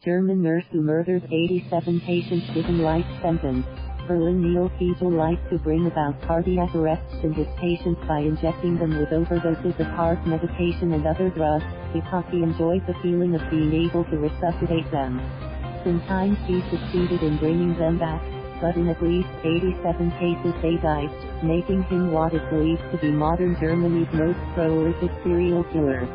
German nurse who murders 87 patients given life sentence. Berlin. Niels Hoegel likes to bring about cardiac arrests in his patients by injecting them with overdoses of heart medication and other drugs, because he enjoys the feeling of being able to resuscitate them. Sometimes he succeeded in bringing them back, but in at least 87 cases they died, making him what is believed to be modern Germany's most prolific serial killer.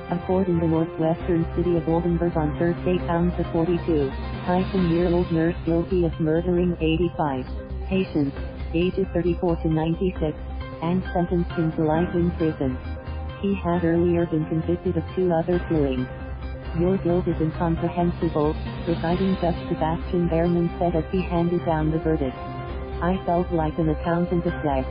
According to northwestern city of Oldenburg on Thursday, found the 42-year-old nurse guilty of murdering 85 patients, ages 34 to 96, and sentenced him to life in prison. He had earlier been convicted of 2 other killings. "Your guilt is incomprehensible," presiding Judge Sebastian Buerhmann said as he handed down the verdict. "I felt like an accountant of death."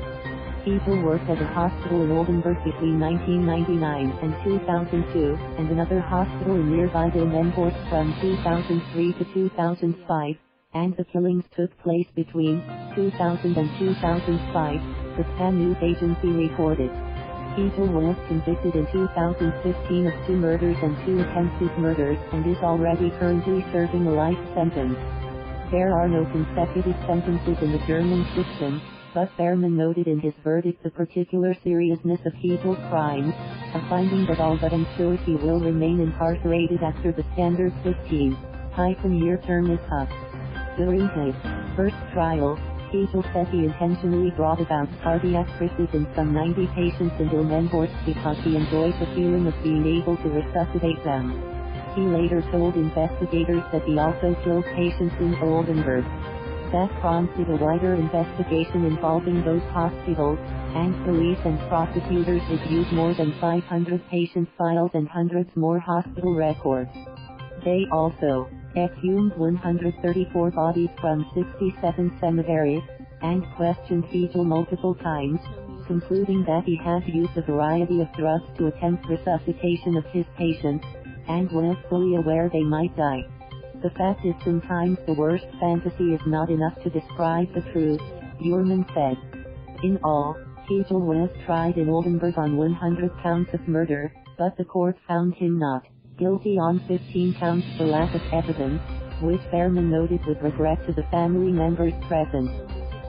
Hoegel worked at a hospital in Oldenburg between 1999 and 2002, and another hospital in nearby Delmenhorst from 2003 to 2005, and the killings took place between 2000 and 2005, the Span News agency reported. Hoegel was convicted in 2015 of 2 murders and 2 attempted murders, and is already currently serving a life sentence. There are no consecutive sentences in the German system, but Buerhmann noted in his verdict the particular seriousness of Hoegel's crimes, a finding that all but ensures he will remain incarcerated after the standard 15-year term is up. During his first trial, Hoegel said he intentionally brought about cardiac crises in some 90 patients in Delmenhorst because he enjoyed the feeling of being able to resuscitate them. He later told investigators that he also killed patients in Oldenburg. That prompted a wider investigation involving those hospitals, and police and prosecutors reviewed more than 500 patient files and hundreds more hospital records. They also exhumed 134 bodies from 67 cemeteries, and questioned Hoegel multiple times, concluding that he had used a variety of drugs to attempt resuscitation of his patients, and was fully aware they might die. "The fact is sometimes the worst fantasy is not enough to describe the truth," Buerhmann said. In all, Hoegel was tried in Oldenburg on 100 counts of murder, but the court found him not guilty on 15 counts for lack of evidence, which Buerhmann noted with regret to the family members present.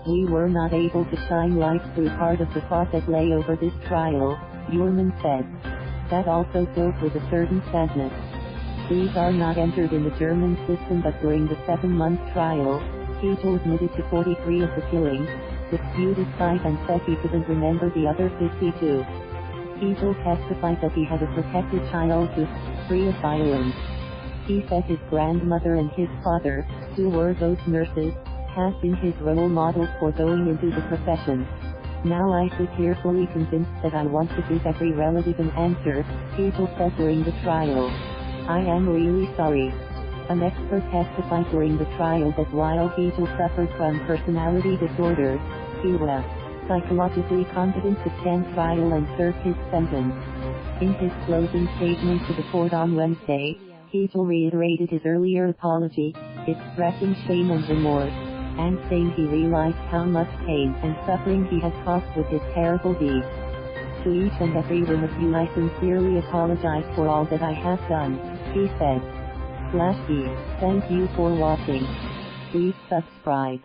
"We were not able to shine light through part of the fog that lay over this trial," Buerhmann said. "That also filled with a certain sadness. These are not entered in the German system, but during the 7-month trial, Hoegel admitted to 43 of the killings, disputed 5 and said he couldn't remember the other 52. Hoegel testified that he had a protected child who, free of violence. He said his grandmother and his father, who were those nurses, had been his role models for going into the profession. Now I sit here fully convinced that I want to give every relative an answer," Hoegel said during the trial. "I am really sorry." An expert testified during the trial that while Hoegel suffered from personality disorders, he was psychologically competent to stand trial and serve his sentence. In his closing statement to the court on Wednesday, Hoegel reiterated his earlier apology, expressing shame and remorse, and saying he realized how much pain and suffering he had caused with his terrible deed. "To each and every one of you I sincerely apologize for all that I have done," he said. /E. Thank you for watching. Please subscribe.